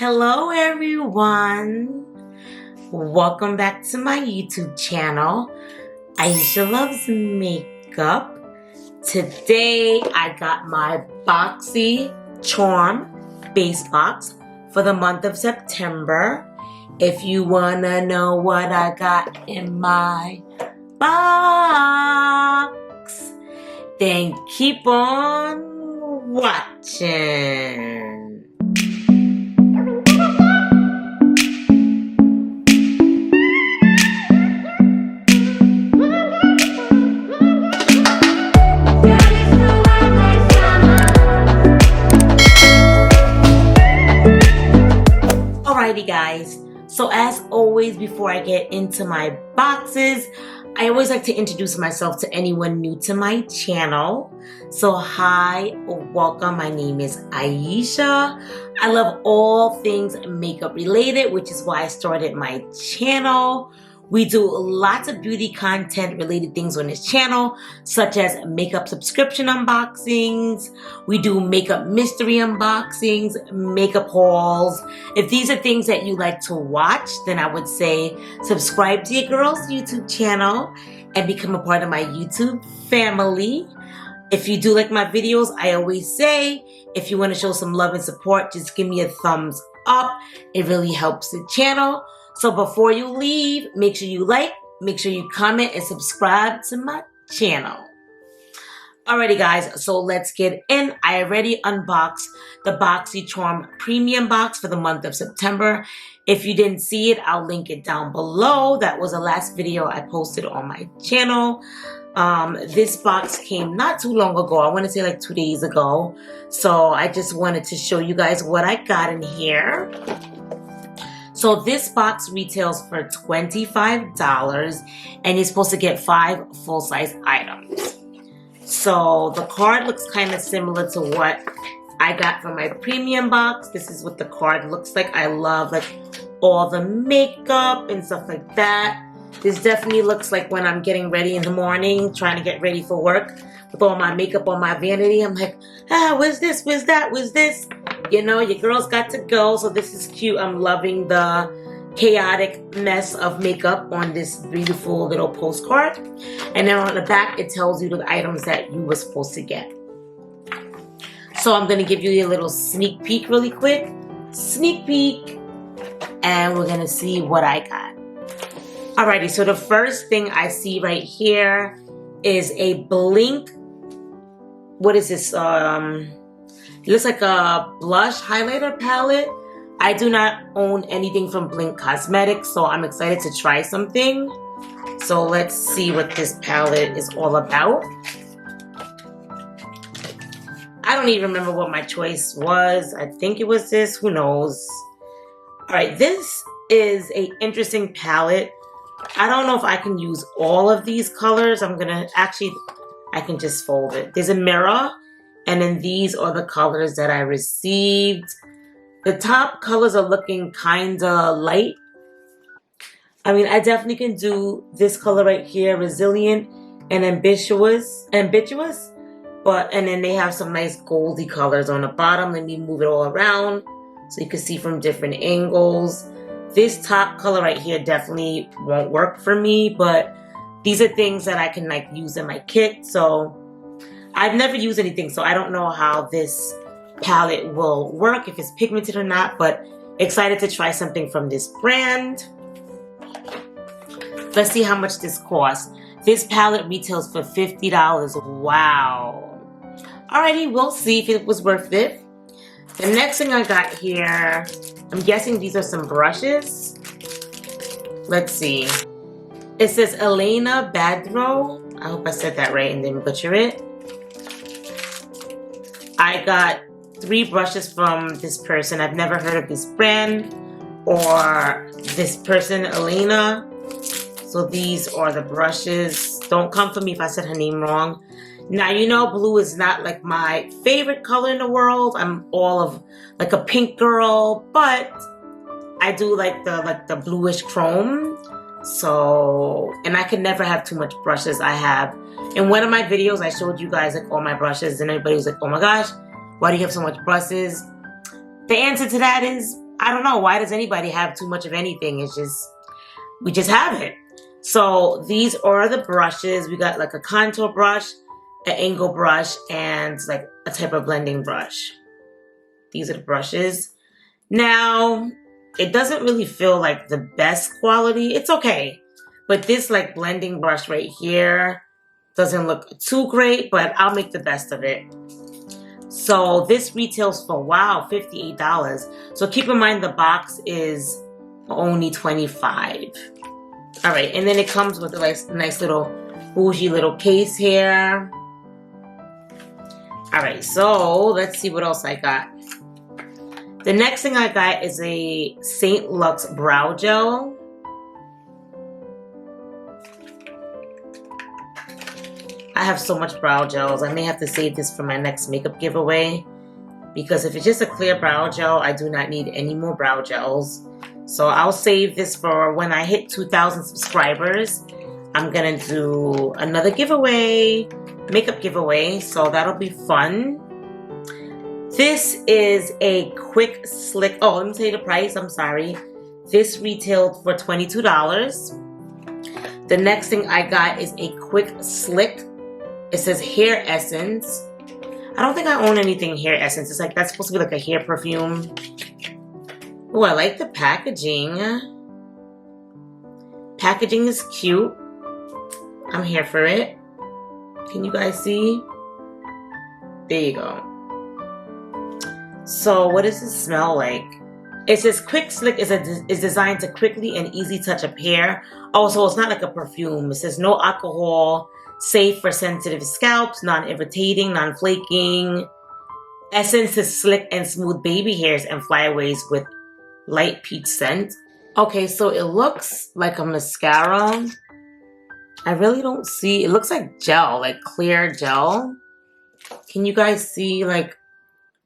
Hello everyone, welcome back to my YouTube channel. Aisha Loves Makeup. Today I got my Boxycharm Base Box for the month of September. If you wanna know what I got in my box, then keep on watching. Alrighty guys, so as always, before I get into my boxes, I always like to introduce myself to anyone new to my channel. So hi, welcome, my name is Aisha. I love all things makeup related, which is why I started my channel. We do lots of beauty content related things on this channel, such as makeup subscription unboxings. We do makeup mystery unboxings, makeup hauls. If these are things that you like to watch, then I would say subscribe to your girl's YouTube channel and become a part of my YouTube family. If you do like my videos, I always say, if you want to show some love and support, just give me a thumbs up. It really helps the channel. So before you leave, make sure you like, make sure you comment, and subscribe to my channel. Alrighty guys, so let's get in. I already unboxed the Boxycharm Premium Box for the month of September. If you didn't see it, I'll link it down below. That was the last video I posted on my channel. This box came not too long ago. I want to say like 2 days ago. So I just wanted to show you guys what I got in here. So this box retails for $25 and you're supposed to get 5 full-size items. So the card looks kind of similar to what I got from my premium box. This is what the card looks like. I love like all the makeup and stuff like that. This definitely looks like when I'm getting ready in the morning, trying to get ready for work with all my makeup on my vanity. I'm like, where's this? Where's that? Where's this? You know, your girl's got to go, so this is cute. I'm loving the chaotic mess of makeup on this beautiful little postcard. And then on the back, it tells you the items that you were supposed to get. So I'm going to give you a little sneak peek really quick. Sneak peek. And we're going to see what I got. Alrighty, so the first thing I see right here is a Blink. What is this? It looks like a blush highlighter palette. I do not own anything from Blink Cosmetics, so I'm excited to try something. So let's see what this palette is all about. I don't even remember what my choice was. I think it was this. Who knows? Alright, this is an interesting palette. I don't know if I can use all of these colors. I can just fold it. There's a mirror. And then these are the colors that I received. The top colors are looking kind of light. I mean, I definitely can do this color right here, Resilient and Ambitious. And then they have some nice goldy colors on the bottom. Let me move it all around so you can see from different angles. This top color right here definitely won't work for me, but these are things that I can like use in my kit. So I've never used anything, so I don't know how this palette will work, if it's pigmented or not, but excited to try something from this brand. Let's see how much this costs. This palette retails for $50. Wow. Alrighty, we'll see if it was worth it. The next thing I got here, I'm guessing these are some brushes. Let's see. It says Elena Badro. I hope I said that right and didn't butcher it. I got 3 brushes from this person. I've never heard of this brand or this person, Elena. So these are the brushes. Don't come for me if I said her name wrong. Now, you know, blue is not like my favorite color in the world. I'm all of like a pink girl, but I do like the bluish chrome. So, and I can never have too much brushes. I have, in one of my videos, I showed you guys like all my brushes and everybody was like, oh my gosh, why do you have so much brushes? The answer to that is, I don't know, why does anybody have too much of anything? It's just, we just have it. So these are the brushes. We got like a contour brush, an angle brush, and like a type of blending brush. These are the brushes. Now, it doesn't really feel like the best quality. It's okay. But this like blending brush right here doesn't look too great, but I'll make the best of it. So this retails for, wow, $58. So keep in mind the box is only $25. All right, and then it comes with a nice little bougie little case here. All right, so let's see what else I got. The next thing I got is a St. Lux Brow Gel. I have so much brow gels. I may have to save this for my next makeup giveaway, because if it's just a clear brow gel, I do not need any more brow gels. So I'll save this for when I hit 2,000 subscribers. I'm gonna do another giveaway, makeup giveaway, so that'll be fun. This is a quick slick, oh, let me tell you the price, I'm sorry. This retailed for $22. The next thing I got is a quick slick. It says hair essence. I don't think I own anything hair essence. It's like, that's supposed to be like a hair perfume. Oh, I like the packaging. Packaging is cute. I'm here for it. Can you guys see? There you go. So what does it smell like? It says Quick Slick is designed to quickly and easy touch up hair. Oh, so it's not like a perfume. It says no alcohol, safe for sensitive scalps, non-irritating, non-flaking. Essence is slick and smooth baby hairs and flyaways with light peach scent. Okay, so it looks like a mascara. I really don't see, it looks like gel, like clear gel. Can you guys see, like,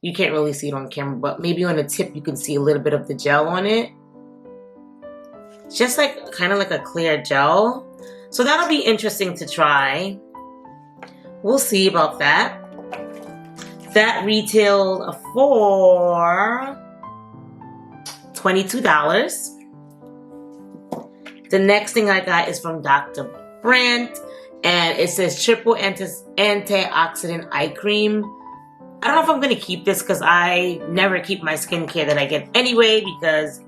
you can't really see it on camera, but maybe on the tip you can see a little bit of the gel on it. It's just like, kind of like a clear gel. So that'll be interesting to try. We'll see about that. That retailed for $22. The next thing I got is from Dr. Brandt, and it says triple antioxidant eye cream. I don't know if I'm gonna keep this because I never keep my skincare that I get anyway, because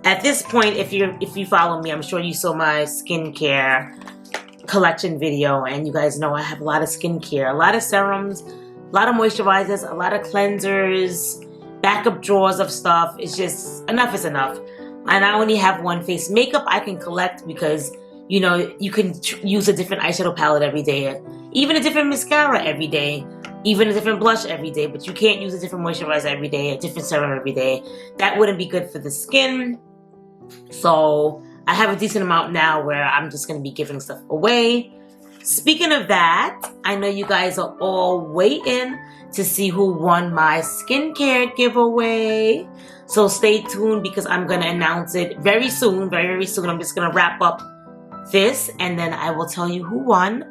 at this point, if you follow me, I'm sure you saw my skincare collection video, and you guys know I have a lot of skincare, a lot of serums, a lot of moisturizers, a lot of cleansers, backup drawers of stuff. It's just, enough is enough. And I only have one face. Makeup I can collect because, you know, you can use a different eyeshadow palette every day, even a different mascara every day, even a different blush every day, but you can't use a different moisturizer every day, a different serum every day. That wouldn't be good for the skin. So I have a decent amount now where I'm just going to be giving stuff away. Speaking of that, I know you guys are all waiting to see who won my skincare giveaway. So stay tuned because I'm going to announce it very soon, very, very soon. I'm just going to wrap up this and then I will tell you who won.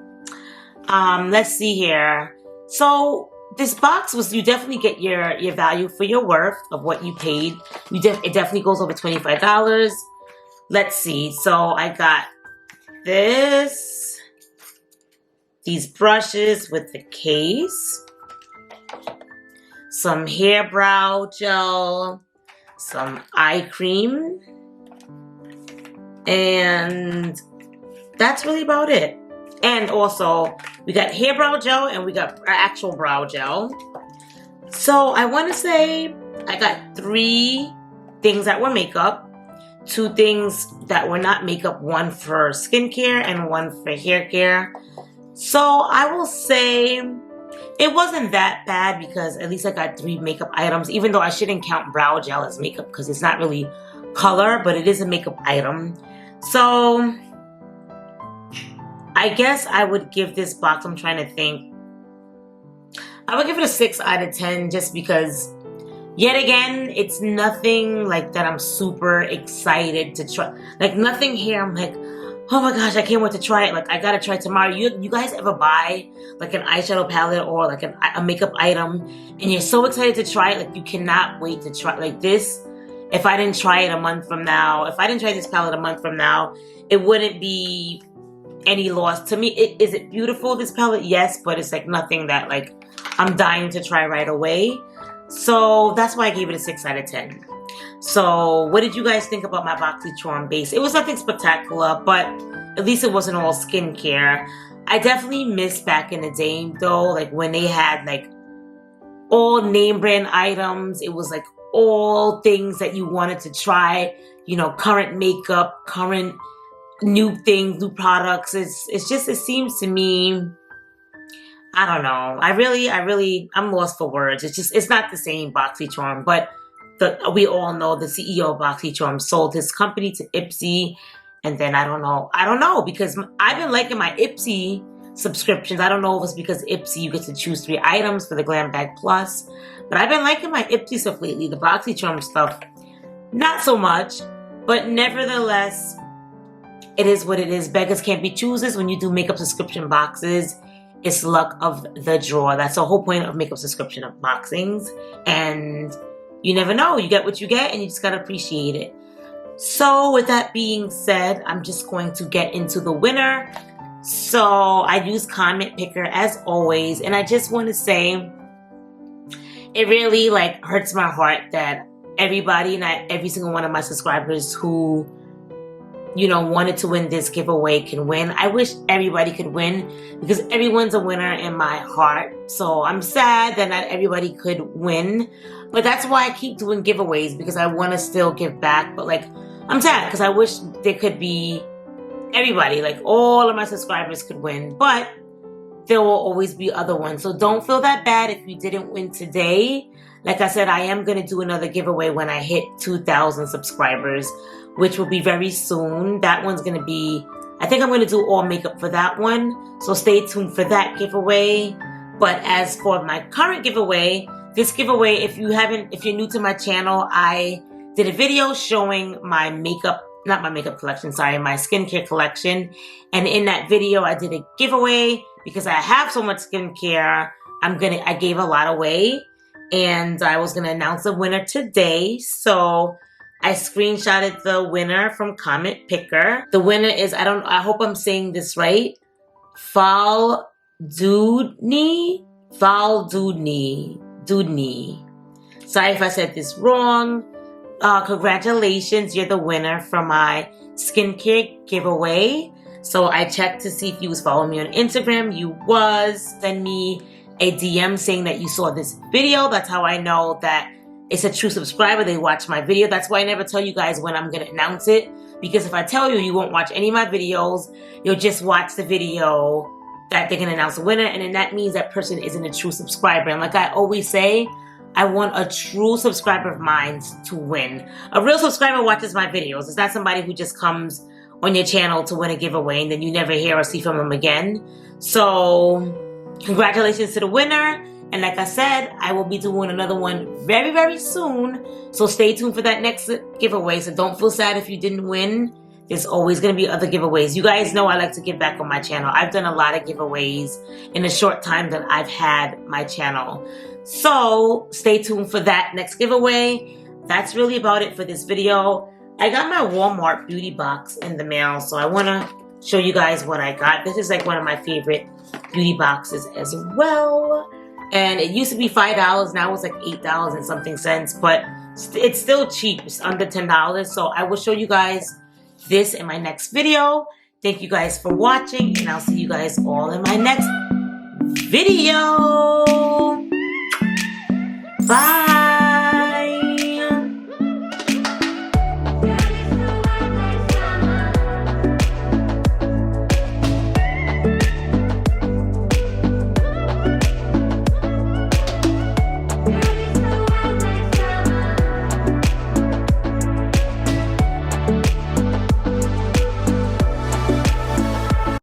Let's see here. So this box was, you definitely get your value for your worth of what you paid. It definitely goes over $25. Let's see. So I got these brushes with the case, some hair brow gel, some eye cream, and that's really about it. And also, we got hair brow gel and we got actual brow gel. So I want to say I got 3 things that were makeup, 2 things that were not makeup, 1 for skincare and 1 for hair care. So I will say it wasn't that bad because at least I got 3 makeup items, even though I shouldn't count brow gel as makeup because it's not really color, but it is a makeup item. So I guess I would give this box, I'm trying to think, I would give it a 6 out of 10 just because, yet again, it's nothing like that I'm super excited to try. Like nothing here I'm like, oh my gosh, I can't wait to try it. Like I gotta try it tomorrow. You guys ever buy like an eyeshadow palette or like a makeup item and you're so excited to try it, like you cannot wait to try like this? if I didn't try it a month from now, if I didn't try this palette a month from now, it wouldn't be any loss to me. Is it beautiful, this palette? Yes, but it's like nothing that like I'm dying to try right away. So that's why I gave it a 6 out of 10. So what did you guys think about my Boxycharm base? It was nothing spectacular, but at least it wasn't all skincare. I definitely miss back in the day though, like when they had like all name brand items. It was like all things that you wanted to try, you know, current makeup, current new things, new products. It's just, it seems to me, I don't know. I'm lost for words. It's just, it's not the same Boxycharm, but we all know the CEO of Boxycharm sold his company to Ipsy. And then I don't know, because I've been liking my Ipsy subscriptions. I don't know if it's because Ipsy, you get to choose 3 items for the Glam Bag Plus. But I've been liking my Ipsy stuff lately. The Boxycharm stuff, not so much. But nevertheless, it is what it is. Beggars can't be choosers when you do makeup subscription boxes. It's luck of the draw. That's the whole point of makeup subscription boxings. And you never know. You get what you get, and you just gotta appreciate it. So with that being said, I'm just going to get into the winner. So I use Comment Picker as always, and I just want to say it really like hurts my heart that everybody and every single one of my subscribers who, you know, wanted to win this giveaway can win. I wish everybody could win because everyone's a winner in my heart. So I'm sad that not everybody could win, but that's why I keep doing giveaways, because I want to still give back. But like, I'm sad because I wish there could be everybody, like all of my subscribers could win, but there will always be other ones. So don't feel that bad if you didn't win today. Like I said, I am going to do another giveaway when I hit 2,000 subscribers, which will be very soon. That one's going to be, I think I'm going to do all makeup for that one. So stay tuned for that giveaway. But as for my current giveaway, this giveaway, if you're new to my channel, I did a video showing my makeup, not my makeup collection, sorry, my skincare collection. And in that video, I did a giveaway because I have so much skincare. I gave a lot away, and I was gonna announce the winner today. So I screenshotted the winner from Comment Picker. The winner is, I hope I'm saying this right, Dudney. Sorry if I said this wrong. Congratulations, you're the winner from my skincare giveaway. So I checked to see if you was following me on Instagram. You was. Send me a DM saying that you saw this video. That's how I know that it's a true subscriber. They watch my video. That's why I never tell you guys when I'm going to announce it. Because if I tell you, you won't watch any of my videos. You'll just watch the video that they're going to announce the winner. And then that means that person isn't a true subscriber. And like I always say, I want a true subscriber of mine to win. A real subscriber watches my videos. It's not somebody who just comes on your channel to win a giveaway and then you never hear or see from them again. So congratulations to the winner. And like I said, I will be doing another one very, very soon. So stay tuned for that next giveaway. So don't feel sad if you didn't win. There's always going to be other giveaways. You guys know I like to give back on my channel. I've done a lot of giveaways in the short time that I've had my channel. So stay tuned for that next giveaway. That's really about it for this video. I got my Walmart beauty box in the mail, so I want to show you guys what I got. This is like one of my favorite beauty boxes as well. And it used to be $5. Now it's like $8 and something cents, but it's still cheap. It's under $10. So I will show you guys this in my next video. Thank you guys for watching, and I'll see you guys all in my next video.